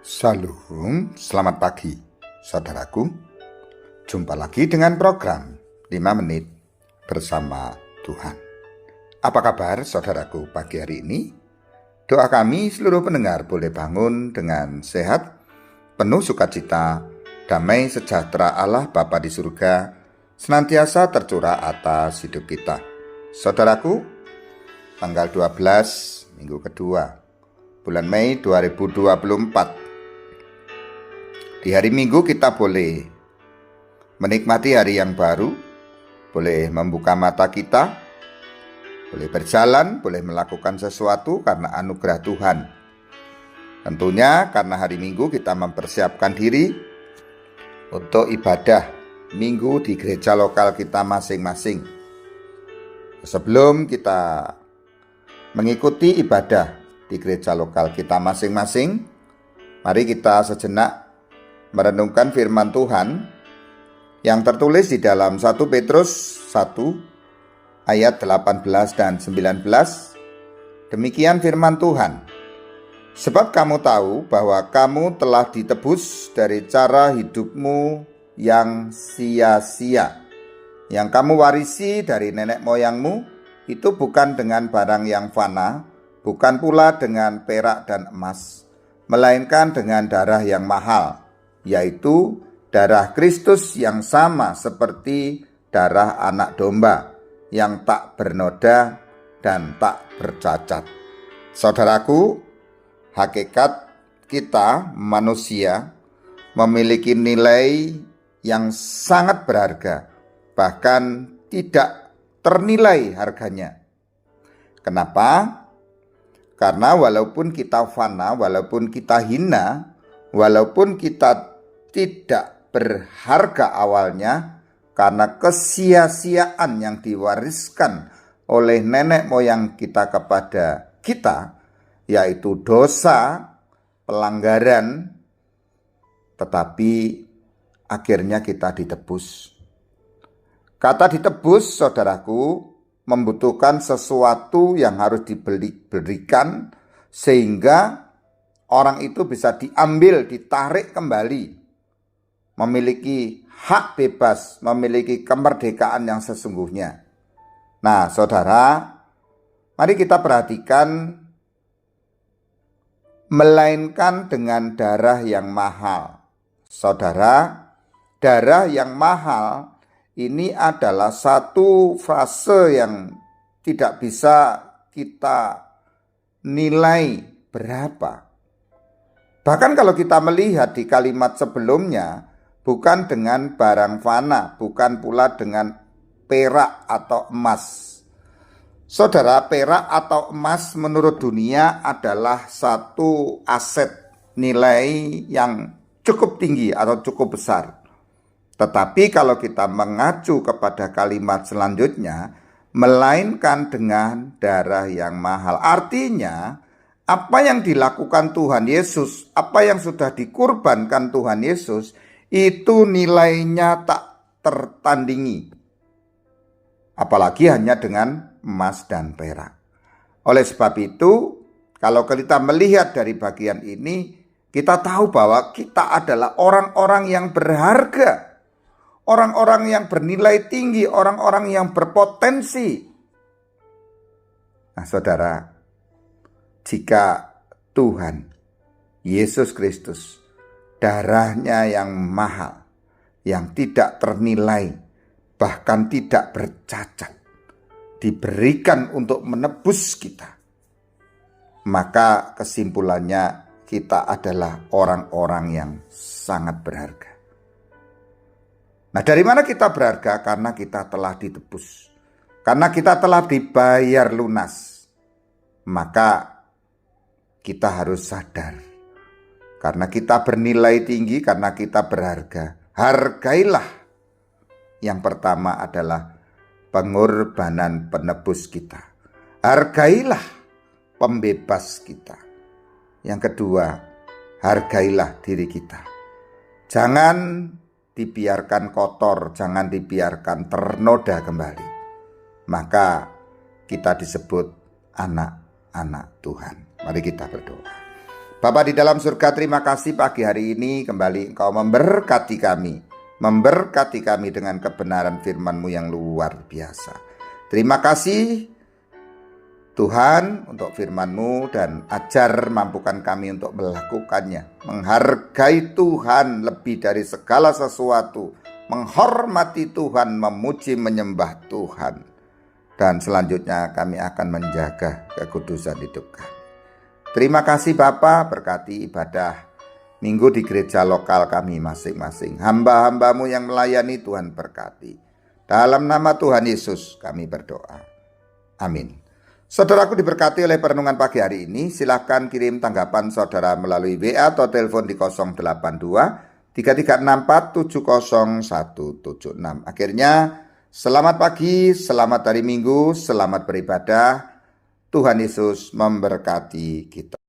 Salam, selamat pagi saudaraku. Jumpa lagi dengan program 5 menit bersama Tuhan. Apa kabar saudaraku pagi hari ini? Doa kami seluruh pendengar boleh bangun dengan sehat, penuh sukacita, damai sejahtera Allah Bapa di surga senantiasa tercurah atas hidup kita. Saudaraku, tanggal 12 minggu kedua bulan Mei 2024. Di hari Minggu kita boleh menikmati hari yang baru, boleh membuka mata kita, boleh berjalan, boleh melakukan sesuatu karena anugerah Tuhan. Tentunya karena hari Minggu kita mempersiapkan diri untuk ibadah Minggu di gereja lokal kita masing-masing. Sebelum kita mengikuti ibadah di gereja lokal kita masing-masing, mari kita sejenak merenungkan firman Tuhan yang tertulis di dalam 1 Petrus 1 ayat 18 dan 19. Demikian firman Tuhan. Sebab kamu tahu bahwa kamu telah ditebus dari cara hidupmu yang sia-sia, yang kamu warisi dari nenek moyangmu, itu bukan dengan barang yang fana, bukan pula dengan perak dan emas, melainkan dengan darah yang mahal, yaitu darah Kristus yang sama seperti darah anak domba yang tak bernoda dan tak bercacat. Saudaraku, hakikat kita manusia memiliki nilai yang sangat berharga, bahkan tidak ternilai harganya. Kenapa? Karena walaupun kita fana, walaupun kita hina, walaupun kita tidak berharga awalnya, karena kesia-siaan yang diwariskan oleh nenek moyang kita kepada kita, yaitu dosa, pelanggaran, tetapi akhirnya kita ditebus. Kata ditebus, saudaraku, membutuhkan sesuatu yang harus diberikan sehingga orang itu bisa diambil, ditarik kembali, memiliki hak bebas, memiliki kemerdekaan yang sesungguhnya. Nah, saudara, mari kita perhatikan, melainkan dengan darah yang mahal. Saudara, darah yang mahal ini adalah satu frase yang tidak bisa kita nilai berapa. Bahkan kalau kita melihat di kalimat sebelumnya, bukan dengan barang fana, bukan pula dengan perak atau emas. Saudara, perak atau emas menurut dunia adalah satu aset nilai yang cukup tinggi atau cukup besar. Tetapi kalau kita mengacu kepada kalimat selanjutnya, melainkan dengan darah yang mahal. Artinya, apa yang dilakukan Tuhan Yesus, apa yang sudah dikurbankan Tuhan Yesus, itu nilainya tak tertandingi. Apalagi hanya dengan emas dan perak. Oleh sebab itu, kalau kita melihat dari bagian ini, kita tahu bahwa kita adalah orang-orang yang berharga, orang-orang yang bernilai tinggi, orang-orang yang berpotensi. Nah, saudara, jika Tuhan Yesus Kristus, darahnya yang mahal, yang tidak ternilai, bahkan tidak bercacat, diberikan untuk menebus kita, maka kesimpulannya kita adalah orang-orang yang sangat berharga. Nah, dari mana kita berharga? Karena kita telah ditebus, karena kita telah dibayar lunas. Maka kita harus sadar, karena kita bernilai tinggi, karena kita berharga, hargailah. Yang pertama adalah pengorbanan penebus kita. Hargailah pembebas kita. Yang kedua, hargailah diri kita. Jangan dibiarkan kotor, jangan dibiarkan ternoda kembali. Maka kita disebut anak-anak Tuhan. Mari kita berdoa. Bapa di dalam surga, terima kasih pagi hari ini kembali Engkau memberkati kami dengan kebenaran firman-Mu yang luar biasa. Terima kasih Tuhan untuk firman-Mu, dan ajar mampukan kami untuk melakukannya, menghargai Tuhan lebih dari segala sesuatu, menghormati Tuhan, memuji menyembah Tuhan, dan selanjutnya kami akan menjaga kekudusan hidup kami. Terima kasih Bapa, berkati ibadah minggu di gereja lokal kami masing-masing. Hamba-hamba-Mu yang melayani Tuhan berkati. Dalam nama Tuhan Yesus kami berdoa. Amin. Saudaraku diberkati oleh perenungan pagi hari ini. Silakan kirim tanggapan saudara melalui WA atau telepon di 082 3364 70176. Akhirnya selamat pagi, selamat hari Minggu, selamat beribadah. Tuhan Yesus memberkati kita.